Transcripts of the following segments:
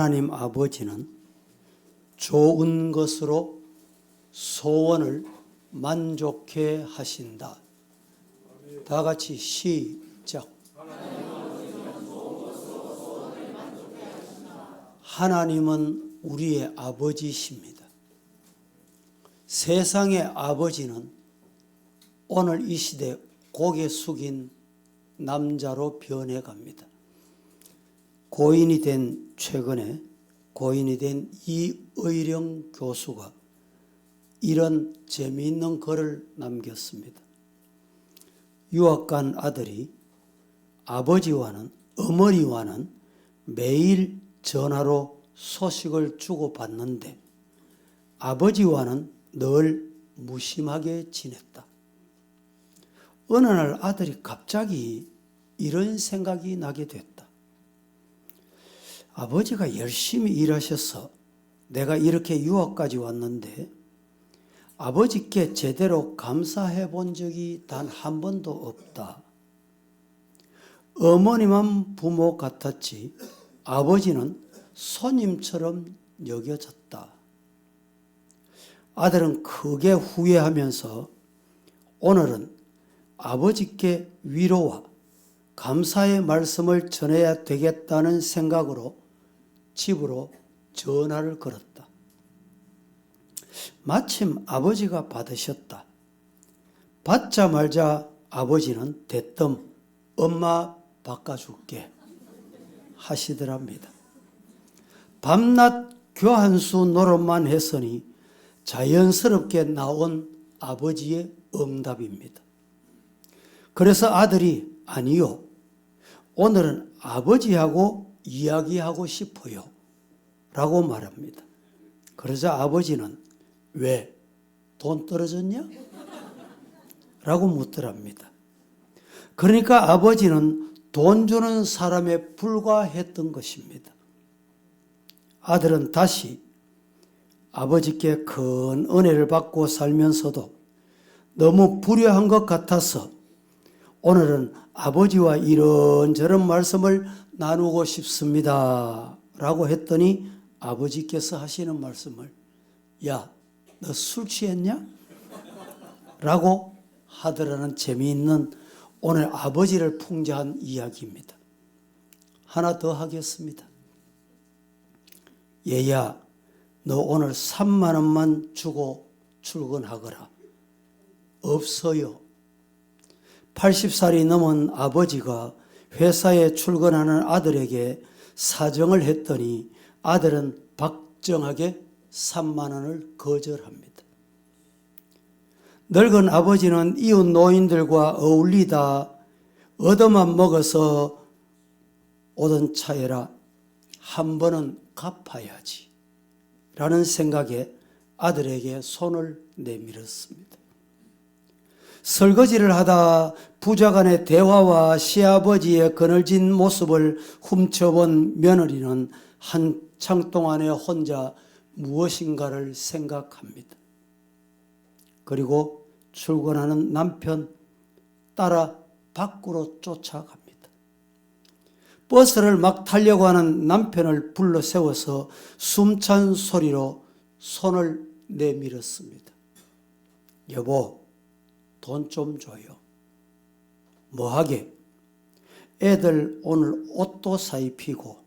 하나님 아버지는 좋은 것으로 소원을 만족해 하신다. 다 같이 시작. 하나님은 우리의 아버지십니다. 세상의 아버지는 오늘 이 시대 고개 숙인 남자로 변해갑니다. 최근에 고인이 된 이의령 교수가 이런 재미있는 글을 남겼습니다. 유학 간 아들이 아버지와는 어머니와는 매일 전화로 소식을 주고받는데 아버지와는 늘 무심하게 지냈다. 어느 날 아들이 갑자기 이런 생각이 나게 됐다. 아버지가 열심히 일하셔서 내가 이렇게 유학까지 왔는데 아버지께 제대로 감사해 본 적이 단 한 번도 없다. 어머니만 부모 같았지 아버지는 손님처럼 여겨졌다. 아들은 크게 후회하면서 오늘은 아버지께 위로와 감사의 말씀을 전해야 되겠다는 생각으로 집으로 전화를 걸었다. 마침 아버지가 받으셨다. 받자마자 아버지는 대뜸 엄마 바꿔줄게 하시더랍니다. 밤낮 교환수 노릇만 했으니 자연스럽게 나온 아버지의 응답입니다. 그래서 아들이 아니요, 오늘은 아버지하고 이야기하고 싶어요 라고 말합니다. 그러자 아버지는 왜? 돈 떨어졌냐? 라고 묻더랍니다. 그러니까 아버지는 돈 주는 사람에 불과했던 것입니다. 아들은 다시 아버지께 큰 은혜를 받고 살면서도 너무 불효한 것 같아서 오늘은 아버지와 이런저런 말씀을 나누고 싶습니다 라고 했더니 아버지께서 하시는 말씀을 야, 너 술 취했냐? 라고 하더라는 재미있는 오늘 아버지를 풍자한 이야기입니다. 하나 더 하겠습니다. 얘야, 너 오늘 3만 원만 주고 출근하거라. 없어요. 80살이 넘은 아버지가 회사에 출근하는 아들에게 사정을 했더니 아들은 박정하게 3만 원을 거절합니다. 늙은 아버지는 이웃 노인들과 어울리다 얻어만 먹어서 오던 차에라 한 번은 갚아야지 라는 생각에 아들에게 손을 내밀었습니다. 설거지를 하다 부자간의 대화와 시아버지의 그늘진 모습을 훔쳐본 며느리는 한창 동안에 혼자 무엇인가를 생각합니다. 그리고 출근하는 남편 따라 밖으로 쫓아갑니다. 버스를 막 타려고 하는 남편을 불러 세워서 숨찬 소리로 손을 내밀었습니다. 여보, 돈 좀 줘요. 뭐하게? 애들 오늘 옷도 사입히고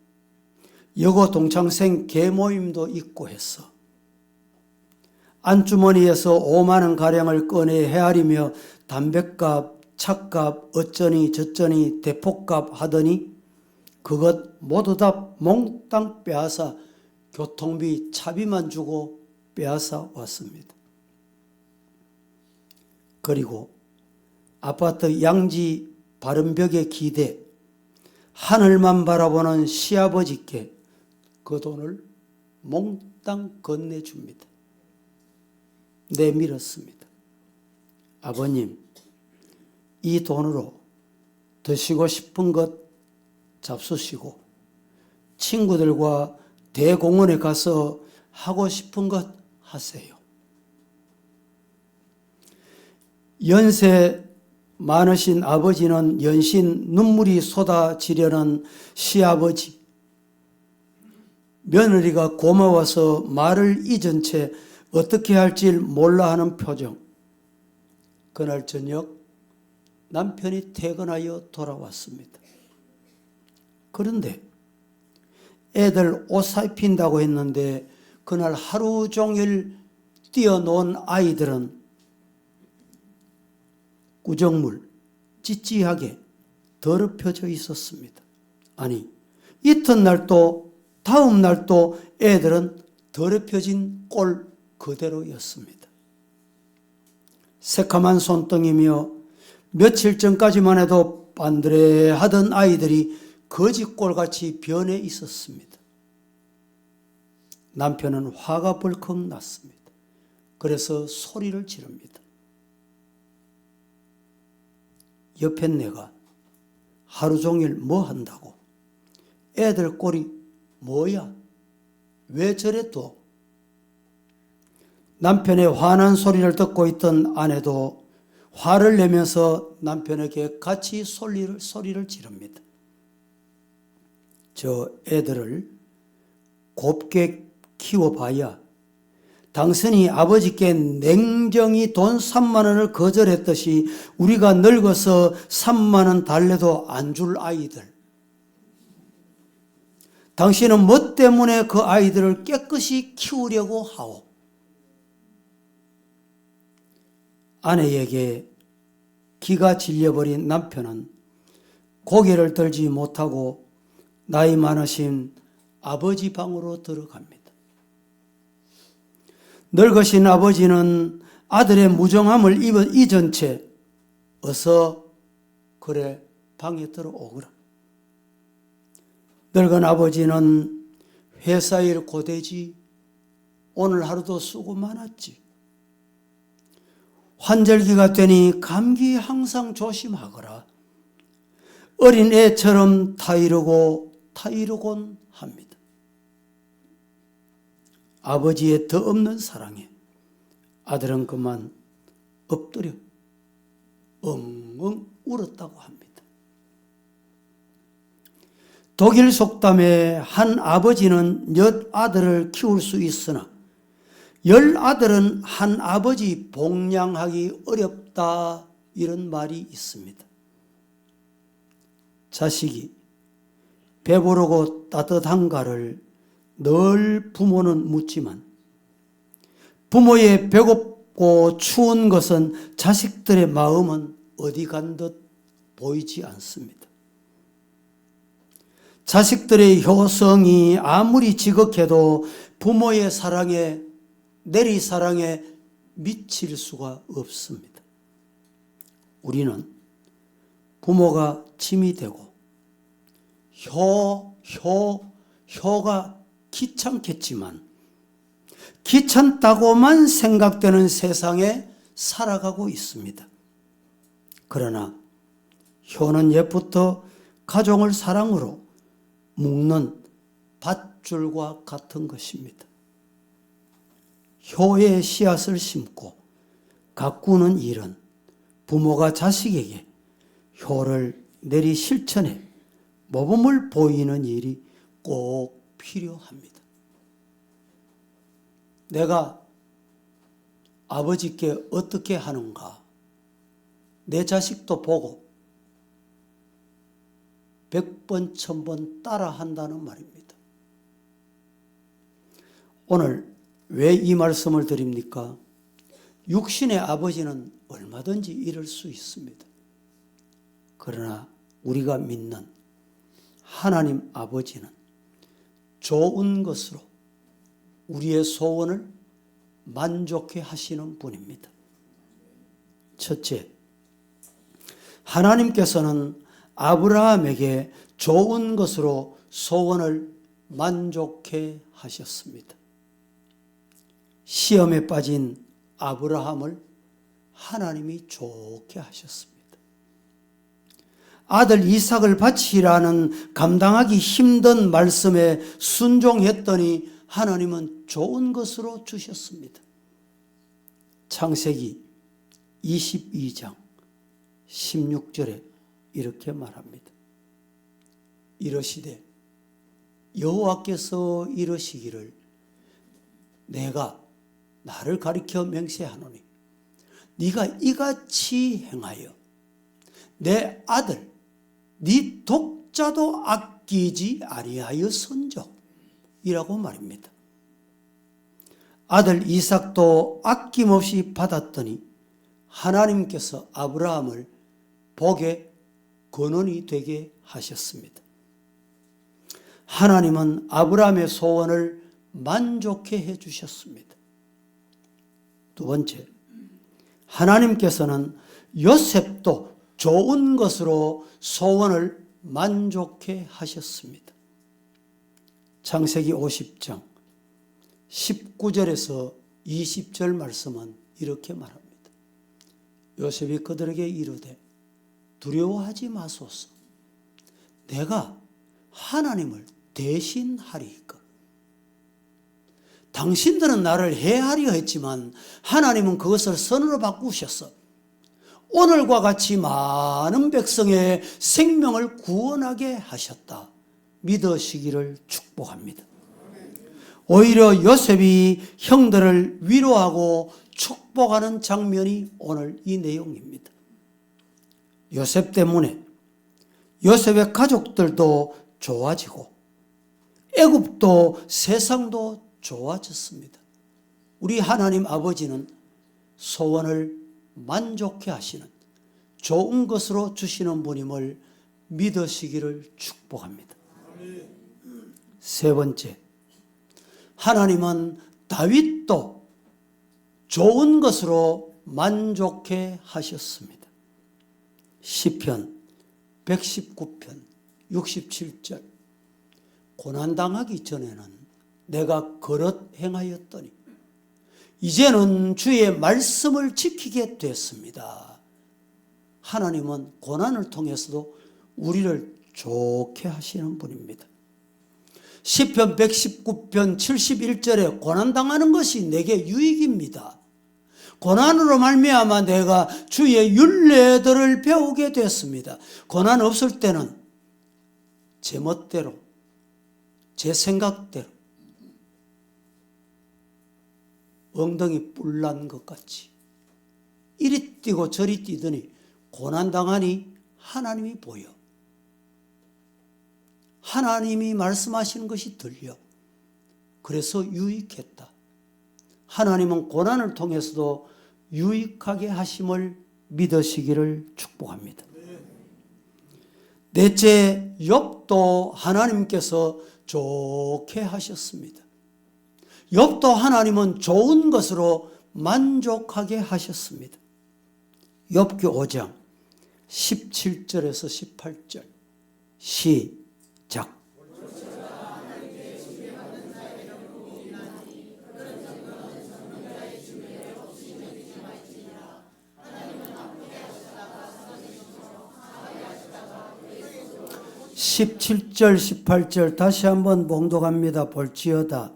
여고 동창생 계모임도 있고 했어. 안주머니에서 5만 원가량을 꺼내 헤아리며 담뱃값, 차값, 어쩌니 저쩌니 대포값 하더니 그것 모두 다 몽땅 빼앗아 교통비 차비만 주고 빼앗아 왔습니다. 그리고 아파트 양지 바른벽에 기대 하늘만 바라보는 시아버지께 그 돈을 몽땅 건네줍니다. 내밀었습니다. 아버님, 이 돈으로 드시고 싶은 것 잡수시고 친구들과 대공원에 가서 하고 싶은 것 하세요. 연세 많으신 아버지는 연신 눈물이 쏟아지려는 시아버지. 며느리가 고마워서 말을 잊은 채 어떻게 할지 몰라 하는 표정. 그날 저녁 남편이 퇴근하여 돌아왔습니다. 그런데 애들 옷 사입힌다고 했는데 그날 하루 종일 뛰어놓은 아이들은 구정물 찌찌하게 더럽혀져 있었습니다. 아니, 이튿날도 다음 날도 애들은 더럽혀진 꼴 그대로였습니다. 새카만 손등이며 며칠 전까지만 해도 반드레하던 아이들이 거지꼴같이 변해 있었습니다. 남편은 화가 벌컥 났습니다. 그래서 소리를 지릅니다. 옆에 내가 하루 종일 뭐 한다고? 애들 꼴이 뭐야? 왜 저래 또? 남편의 화난 소리를 듣고 있던 아내도 화를 내면서 남편에게 같이 소리를 지릅니다. 저 애들을 곱게 키워봐야 당신이 아버지께 냉정히 돈 3만 원을 거절했듯이 우리가 늙어서 3만 원 달래도 안 줄 아이들. 당신은 뭐 때문에 그 아이들을 깨끗이 키우려고 하오? 아내에게 기가 질려버린 남편은 고개를 들지 못하고 나이 많으신 아버지 방으로 들어갑니다. 늙으신 아버지는 아들의 무정함을 잊은 채 어서 그래 방에 들어오거라. 늙은 아버지는 회사 일 고되지, 오늘 하루도 수고 많았지. 환절기가 되니 감기 항상 조심하거라. 어린 애처럼 타이르곤 합니다. 아버지의 더 없는 사랑에 아들은 그만 엎드려 엉엉 울었다고 합니다. 독일 속담에 한 아버지는 10아들을 키울 수 있으나 10아들은 한 아버지 복양하기 어렵다, 이런 말이 있습니다. 자식이 배부르고 따뜻한가를 늘 부모는 묻지만 부모의 배고프고 추운 것은 자식들의 마음은 어디 간 듯 보이지 않습니다. 자식들의 효성이 아무리 지극해도 부모의 사랑에, 내리사랑에 미칠 수가 없습니다. 우리는 부모가 짐이 되고 효가 귀찮겠지만 귀찮다고만 생각되는 세상에 살아가고 있습니다. 그러나 효는 옛부터 가정을 사랑으로 묶는 밧줄과 같은 것입니다. 효의 씨앗을 심고 가꾸는 일은 부모가 자식에게 효를 내리 실천해 모범을 보이는 일이 꼭 필요합니다. 내가 아버지께 어떻게 하는가? 내 자식도 보고 100번, 1000번 따라 한다는 말입니다. 오늘 왜 이 말씀을 드립니까? 육신의 아버지는 얼마든지 이럴 수 있습니다. 그러나 우리가 믿는 하나님 아버지는 좋은 것으로 우리의 소원을 만족해 하시는 분입니다. 첫째, 하나님께서는 아브라함에게 좋은 것으로 소원을 만족해 하셨습니다. 시험에 빠진 아브라함을 하나님이 좋게 하셨습니다. 아들 이삭을 바치라는 감당하기 힘든 말씀에 순종했더니 하나님은 좋은 것으로 주셨습니다. 창세기 22장 16절에 이렇게 말합니다. 이러시되 여호와께서 이르시기를 내가 나를 가리켜 맹세하노니 네가 이같이 행하여 내 아들 네 독자도 아끼지 아니하였은적이라고 말입니다. 아들 이삭도 아낌없이 받았더니 하나님께서 아브라함을 복의 근원이 되게 하셨습니다. 하나님은 아브라함의 소원을 만족해 해 주셨습니다. 두 번째, 하나님께서는 요셉도 좋은 것으로 소원을 만족해 하셨습니다. 창세기 50장 19절에서 20절 말씀은 이렇게 말합니다. 요셉이 그들에게 이르되 두려워하지 마소서. 내가 하나님을 대신하리이까. 당신들은 나를 해하려 했지만 하나님은 그것을 선으로 바꾸셨어. 오늘과 같이 많은 백성의 생명을 구원하게 하셨다. 믿으시기를 축복합니다. 오히려 요셉이 형들을 위로하고 축복하는 장면이 오늘 이 내용입니다. 요셉 때문에 요셉의 가족들도 좋아지고 애굽도 세상도 좋아졌습니다. 우리 하나님 아버지는 소원을 만족해 하시는 좋은 것으로 주시는 분임을 믿으시기를 축복합니다. 세 번째, 하나님은 다윗도 좋은 것으로 만족해 하셨습니다. 시편 119편 67절 고난당하기 전에는 내가 그릇 행하였더니 이제는 주의 말씀을 지키게 됐습니다. 하나님은 고난을 통해서도 우리를 좋게 하시는 분입니다. 시편 119편 71절에 고난당하는 것이 내게 유익입니다. 고난으로 말미암아 내가 주의 율례들을 배우게 됐습니다. 고난 없을 때는 제 멋대로 제 생각대로 엉덩이 뿔난 것 같이 이리 뛰고 저리 뛰더니 고난당하니 하나님이 보여. 하나님이 말씀하시는 것이 들려. 그래서 유익했다. 하나님은 고난을 통해서도 유익하게 하심을 믿으시기를 축복합니다. 넷째, 욥도 하나님께서 좋게 하셨습니다. 욥도 하나님은 좋은 것으로 만족하게 하셨습니다. 욥기 5장 17절에서 18절 시작. 17절 18절 다시 한번 봉독합니다. 볼지어다.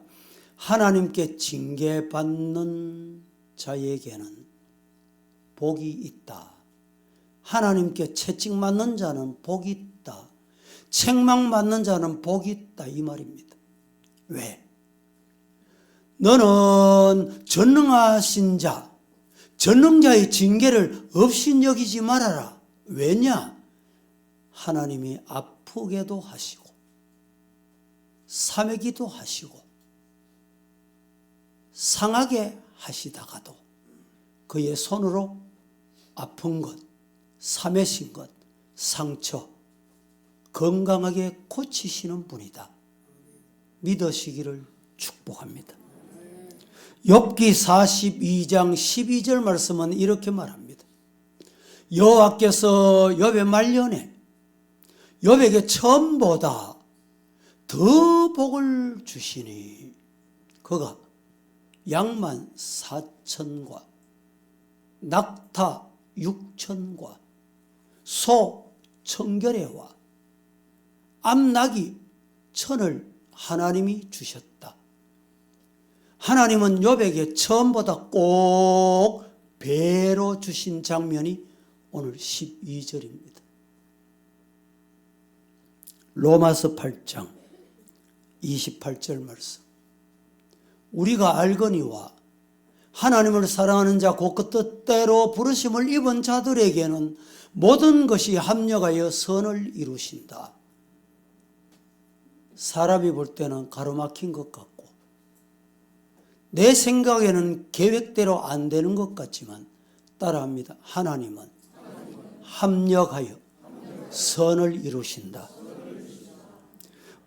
하나님께 징계받는 자에게는 복이 있다. 하나님께 채찍맞는 자는 복이 있다. 책망받는 자는 복이 있다. 이 말입니다. 왜? 너는 전능하신 자, 전능자의 징계를 없인 여기지 말아라. 왜냐? 하나님이 아프게도 하시고 삼매기도 하시고 상하게 하시다가도 그의 손으로 아픈 것, 삼매신 것, 상처 건강하게 고치시는 분이다. 믿으시기를 축복합니다. 욥기 42장 12절 말씀은 이렇게 말합니다. 여호와께서 욥의 말년에 욥에게 처음보다 더 복을 주시니 그가 양만 4천과 낙타 6천과 소 천결에와 암나귀 1000을 하나님이 주셨다. 하나님은 욥에게 처음보다 꼭 배로 주신 장면이 오늘 12절입니다. 로마서 8장 28절 말씀. 우리가 알거니와 하나님을 사랑하는 자 곧 그 뜻대로 부르심을 입은 자들에게는 모든 것이 합력하여 선을 이루신다. 사람이 볼 때는 가로막힌 것 같고 내 생각에는 계획대로 안 되는 것 같지만 따라합니다. 하나님은 합력하여 선을 이루신다.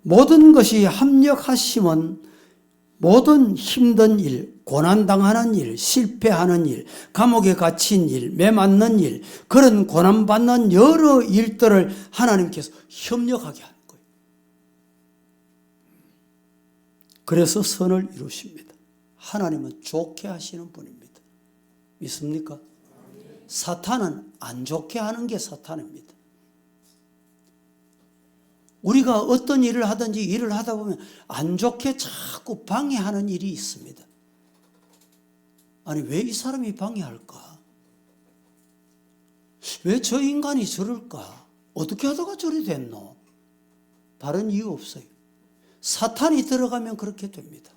모든 것이 합력하심은 모든 힘든 일, 고난당하는 일, 실패하는 일, 감옥에 갇힌 일, 매 맞는 일, 그런 고난받는 여러 일들을 하나님께서 협력하게 하는 거예요. 그래서 선을 이루십니다. 하나님은 좋게 하시는 분입니다. 믿습니까? 사탄은 안 좋게 하는 게 사탄입니다. 우리가 어떤 일을 하든지 일을 하다 보면 안 좋게 자꾸 방해하는 일이 있습니다. 아니, 왜 이 사람이 방해할까? 왜 저 인간이 저럴까? 어떻게 하다가 저리 됐노? 다른 이유 없어요. 사탄이 들어가면 그렇게 됩니다.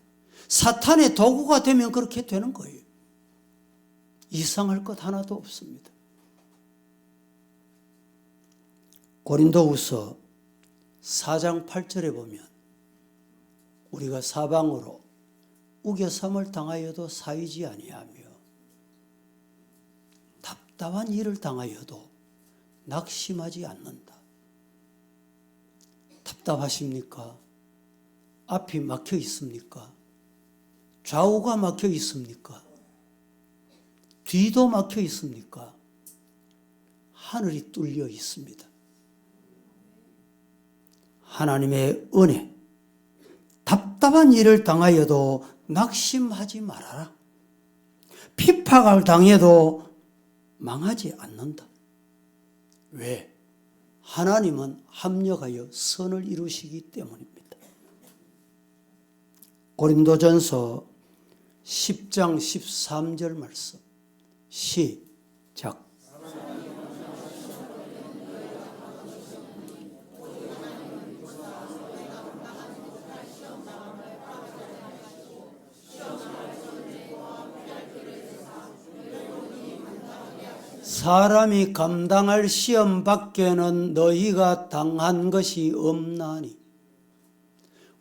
사탄의 도구가 되면 그렇게 되는 거예요. 이상할 것 하나도 없습니다. 고린도후서 4장 8절에 보면 우리가 사방으로 우겨삼을 당하여도 사이지 아니하며 답답한 일을 당하여도 낙심하지 않는다. 답답하십니까? 앞이 막혀 있습니까? 좌우가 막혀 있습니까? 뒤도 막혀 있습니까? 하늘이 뚫려 있습니다. 하나님의 은혜, 답답한 일을 당하여도 낙심하지 말아라. 핍박을 당해도 망하지 않는다. 왜? 하나님은 합력하여 선을 이루시기 때문입니다. 고린도전서 10장 13절 말씀 시작. 사람이 감당할 시험 밖에는 너희가 당한 것이 없나니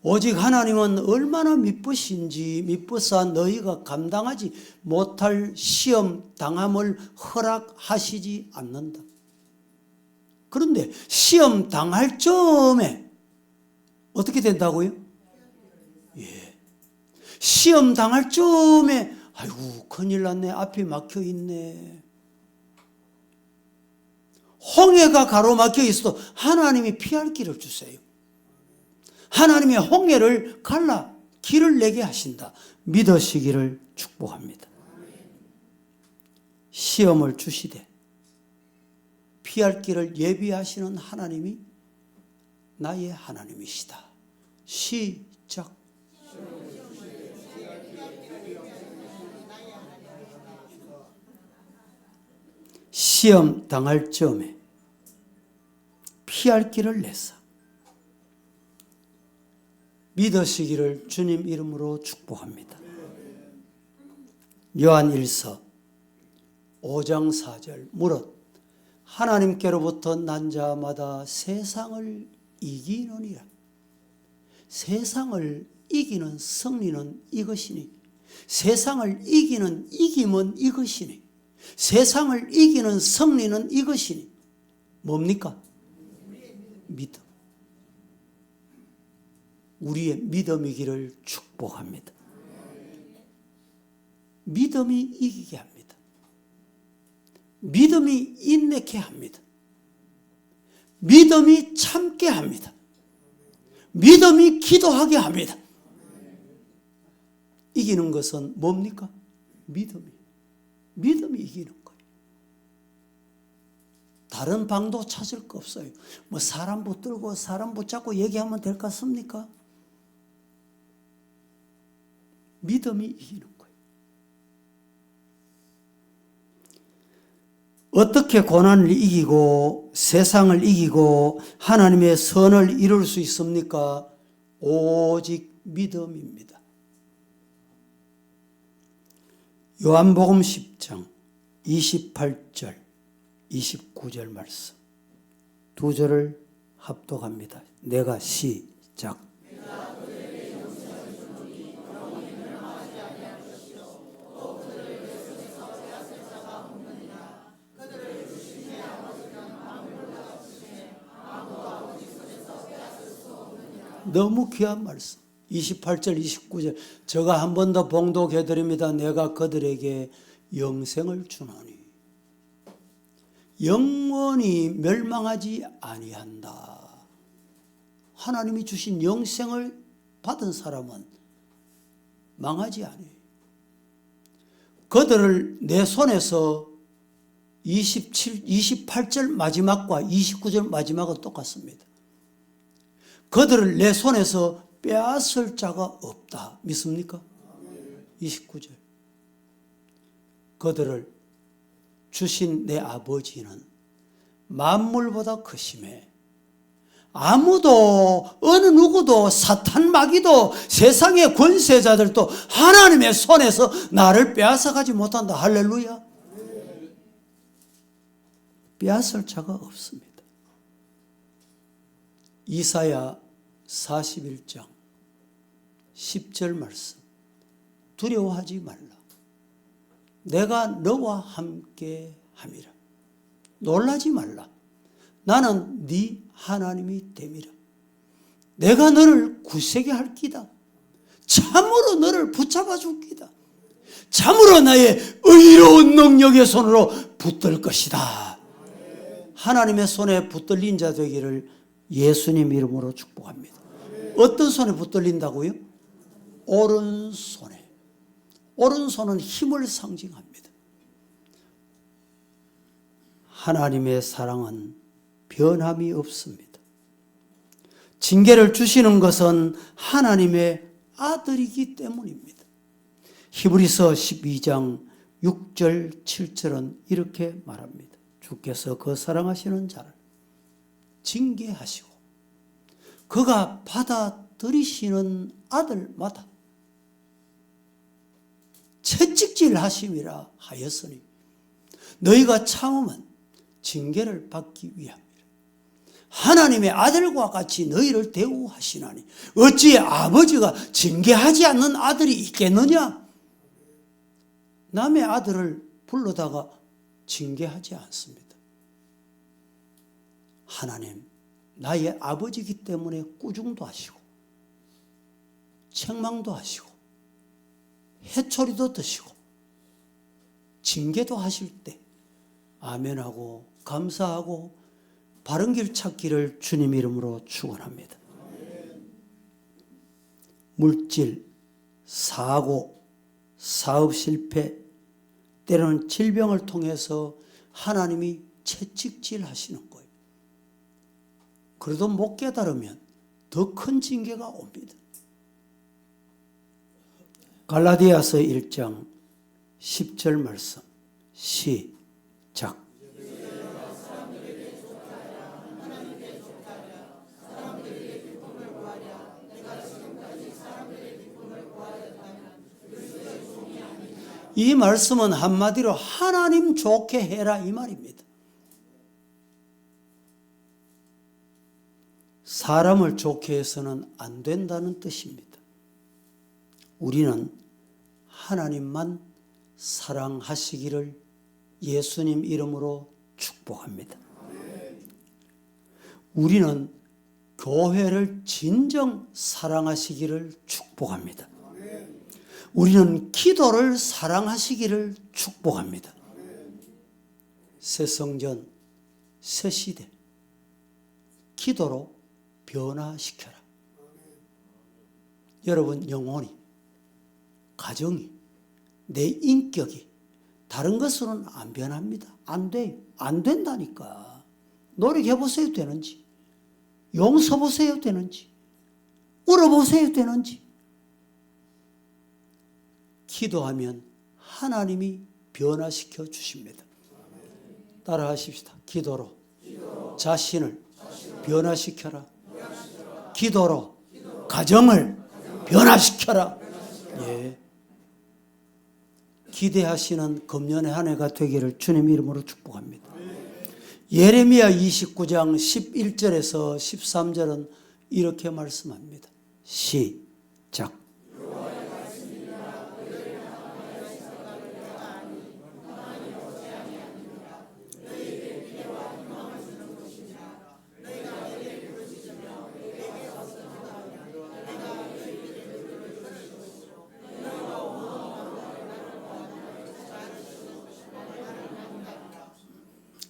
오직 하나님은 얼마나 미쁘사 너희가 감당하지 못할 시험 당함을 허락하시지 않는다. 그런데 시험 당할 점에 어떻게 된다고요? 예. 시험 당할 점에 아이고 큰일 났네, 앞이 막혀 있네. 홍해가 가로막혀 있어도 하나님이 피할 길을 주세요. 하나님의 홍해를 갈라 길을 내게 하신다. 믿으시기를 축복합니다. 시험을 주시되 피할 길을 예비하시는 하나님이 나의 하나님이시다. 시작. 시험 당할 점에 피할 길을 내사 믿으시기를 주님 이름으로 축복합니다. 요한일서 5장 4절 무릇 하나님께로부터 난 자마다 세상을 이기느니라. 세상을 이기는 승리는 이것이니 세상을 이기는 이김은 이것이니 세상을 이기는 승리는 이것이니 뭡니까? 믿음. 우리의 믿음이기를 축복합니다. 믿음이 이기게 합니다. 믿음이 인내케 합니다. 믿음이 참게 합니다. 믿음이 기도하게 합니다. 이기는 것은 뭡니까? 믿음이 이기는 거예요. 다른 방도 찾을 거 없어요. 뭐 사람 붙들고 사람 붙잡고 얘기하면 될 것 같습니까? 믿음이 이기는 거예요. 어떻게 고난을 이기고 세상을 이기고 하나님의 선을 이룰 수 있습니까? 오직 믿음입니다. 요한복음 10장 28절 29절 말씀 두 절을 합독합니다. 내가 시작. 너무 귀한 말씀. 28절 29절 제가 한 번 더 봉독해 드립니다. 내가 그들에게 영생을 주노니 영원히 멸망하지 아니한다. 하나님이 주신 영생을 받은 사람은 망하지 아니해요. 그들을 내 손에서 28절 마지막과 29절 마지막은 똑같습니다. 그들을 내 손에서 빼앗을 자가 없다. 믿습니까? 29절. 그들을 주신 내 아버지는 만물보다 크심에 아무도 어느 누구도 사탄 마귀도 세상의 권세자들도 하나님의 손에서 나를 빼앗아가지 못한다. 할렐루야. 빼앗을 자가 없습니다. 이사야 41장 10절 말씀 두려워하지 말라. 내가 너와 함께 함이라. 놀라지 말라. 나는 네 하나님이 됨이라. 내가 너를 굳세게 할 끼다. 참으로 너를 붙잡아 줄 끼다. 참으로 나의 의로운 능력의 손으로 붙들 것이다. 하나님의 손에 붙들린 자 되기를 예수님 이름으로 축복합니다. 어떤 손에 붙들린다고요? 오른손에. 오른손은 힘을 상징합니다. 하나님의 사랑은 변함이 없습니다. 징계를 주시는 것은 하나님의 아들이기 때문입니다. 히브리서 12장 6절 7절은 이렇게 말합니다. 주께서 그 사랑하시는 자를 징계하시고 그가 받아들이시는 아들마다 채찍질 하심이라 하였으니 너희가 참으면 징계를 받기 위함이라. 하나님의 아들과 같이 너희를 대우하시나니 어찌 아버지가 징계하지 않는 아들이 있겠느냐? 남의 아들을 불러다가 징계하지 않습니다. 하나님 나의 아버지이기 때문에 꾸중도 하시고 책망도 하시고 해초리도 드시고 징계도 하실 때 아멘하고 감사하고 바른 길 찾기를 주님 이름으로 축원합니다. 물질, 사고, 사업 실패, 때로는 질병을 통해서 하나님이 채찍질 하시는 거예요. 그래도 못 깨달으면 더 큰 징계가 옵니다. 갈라디아서 1장 10절 말씀 시작. 이 말씀은 한마디로 하나님 좋게 해라 이 말입니다. 사람을 좋게 해서는 안 된다는 뜻입니다. 우리는 하나님만 사랑하시기를 예수님 이름으로 축복합니다. 우리는 교회를 진정 사랑하시기를 축복합니다. 우리는 기도를 사랑하시기를 축복합니다. 새 성전, 새 시대, 기도로 변화시켜라. 여러분 영혼이, 가정이, 내 인격이 다른 것으로는 안 변합니다. 안 돼요. 안 된다니까. 노력해보세요 되는지. 용서보세요 되는지. 울어보세요 되는지. 기도하면 하나님이 변화시켜 주십니다. 따라 하십시다. 기도로 자신을 변화시켜라. 기도로 가정을 변화시켜라. 예. 기대하시는 금년의 한 해가 되기를 주님 이름으로 축복합니다. 예레미야 29장 11절에서 13절은 이렇게 말씀합니다. 시작.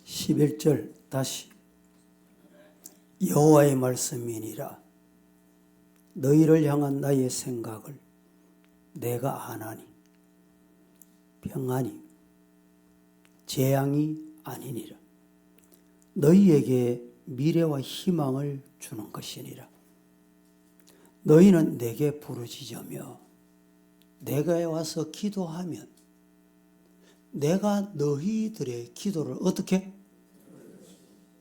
십일 절 다시 여호와의 말씀이니라. 너희를 향한 나의 생각을 내가 아나니 평안이 재앙이 아니니라. 너희에게 미래와 희망을 주는 것이니라. 너희는 내게 부르짖으며 내가 와서 기도하면 내가 너희들의 기도를 어떻게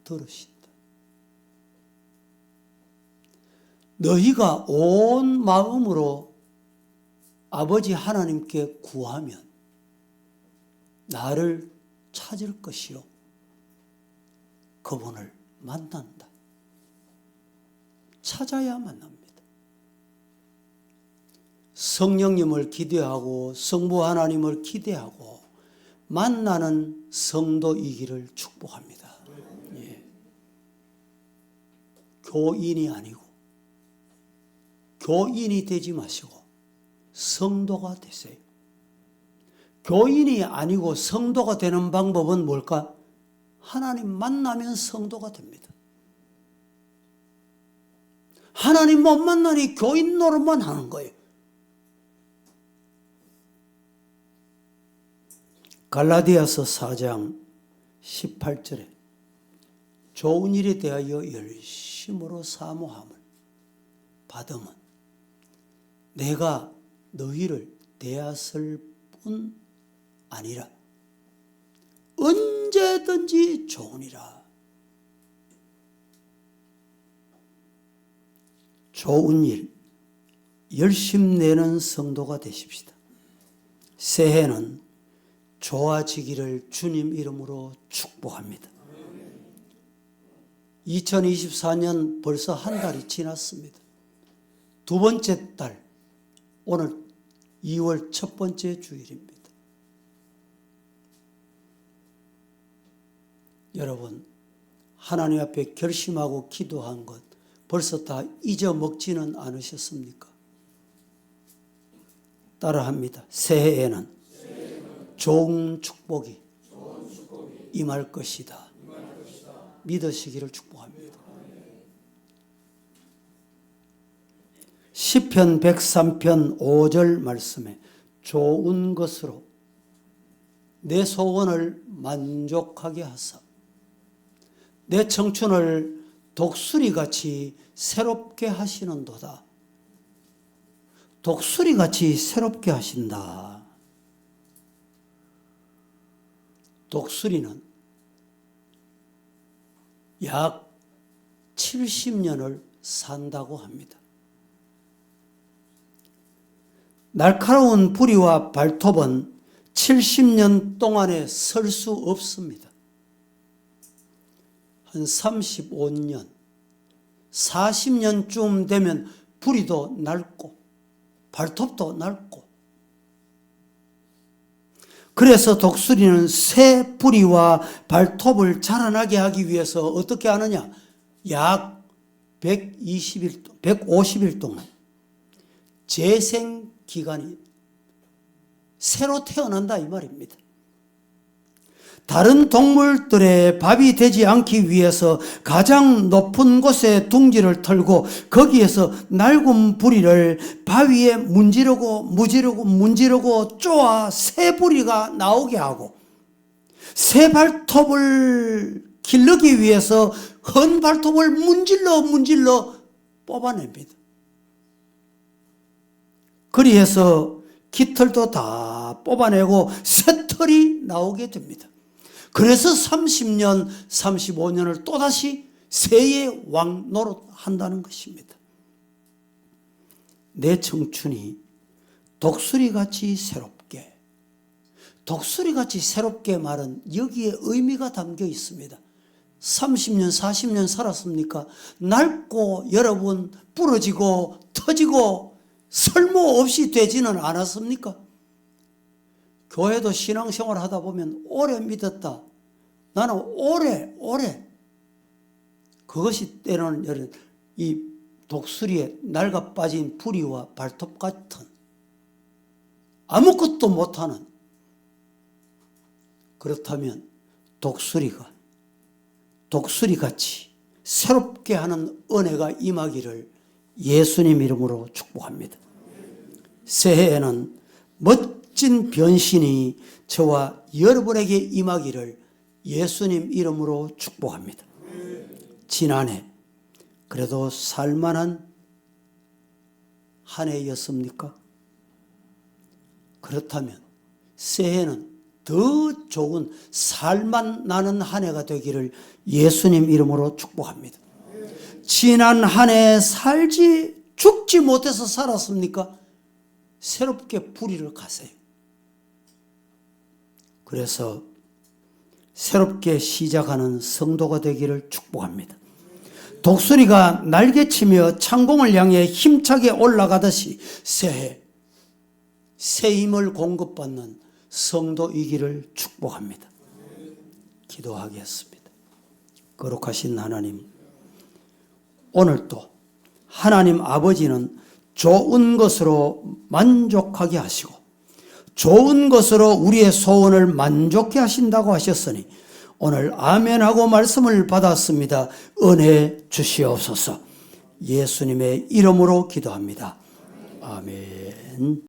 들으신다. 너희가 온 마음으로 아버지 하나님께 구하면 나를 찾을 것이요 그분을 만난다. 찾아야 만납니다. 성령님을 기대하고 성부 하나님을 기대하고 만나는 성도이기를 축복합니다. 예. 교인이 아니고 교인이 되지 마시고 성도가 되세요. 교인이 아니고 성도가 되는 방법은 뭘까? 하나님 만나면 성도가 됩니다. 하나님 못 만나니 교인 노릇만 하는 거예요. 갈라디아서 4장 18절에 좋은 일에 대하여 열심으로 사모함을 받으면 내가 너희를 대하실 뿐 아니라 언제든지 좋으니라. 좋은 일 열심 내는 성도가 되십시다. 새해는 좋아지기를 주님 이름으로 축복합니다. 2024년 벌써 한 달이 지났습니다. 두 번째 달, 오늘 2월 첫 번째 주일입니다. 여러분, 하나님 앞에 결심하고 기도한 것 벌써 다 잊어먹지는 않으셨습니까? 따라합니다. 새해에는 좋은 축복이 임할 것이다. 믿으시기를 축복합니다. 시편 103편 5절 말씀에 좋은 것으로 내 소원을 만족하게 하사 내 청춘을 독수리같이 새롭게 하시는도다. 독수리같이 새롭게 하신다. 독수리는 약 70년을 산다고 합니다. 날카로운 부리와 발톱은 70년 동안에 설 수 없습니다. 한 35년, 40년쯤 되면 부리도 낡고 발톱도 낡고, 그래서 독수리는 새 부리와 발톱을 자라나게 하기 위해서 어떻게 하느냐? 약 150일 동안 재생 기간이 새로 태어난다 이 말입니다. 다른 동물들의 밥이 되지 않기 위해서 가장 높은 곳에 둥지를 털고 거기에서 낡은 부리를 바위에 문지르고 쪼아 새 부리가 나오게 하고, 새 발톱을 기르기 위해서 헌 발톱을 문질러 뽑아냅니다. 그리해서 깃털도 다 뽑아내고 새 털이 나오게 됩니다. 그래서 30년, 35년을 또다시 새의 왕 노릇 한다는 것입니다. 내 청춘이 독수리같이 새롭게, 독수리같이 새롭게 말은 여기에 의미가 담겨 있습니다. 30년, 40년 살았습니까? 낡고 여러분 부러지고 터지고 쓸모없이 되지는 않았습니까? 교회도 신앙생활 하다 보면 오래 믿었다. 나는 오래 그것이 때로는 이 독수리에 낡아 빠진 부리와 발톱 같은 아무것도 못하는, 그렇다면 독수리같이 새롭게 하는 은혜가 임하기를 예수님 이름으로 축복합니다. 새해에는 멋진 변신이 저와 여러분에게 임하기를 예수님 이름으로 축복합니다. 지난해 그래도 살만한 한 해였습니까? 그렇다면 새해는 더 좋은 살만 나는 한 해가 되기를 예수님 이름으로 축복합니다. 지난 한 해 죽지 못해서 살았습니까? 새롭게 부리를 가세요. 그래서 새롭게 시작하는 성도가 되기를 축복합니다. 독수리가 날개치며 창공을 향해 힘차게 올라가듯이 새해 새 힘을 공급받는 성도이기를 축복합니다. 기도하겠습니다. 거룩하신 하나님, 오늘도 하나님 아버지는 좋은 것으로 만족하게 하시고 좋은 것으로 우리의 소원을 만족해 하신다고 하셨으니 오늘 아멘하고 말씀을 받았습니다. 은혜 주시옵소서. 예수님의 이름으로 기도합니다. 아멘.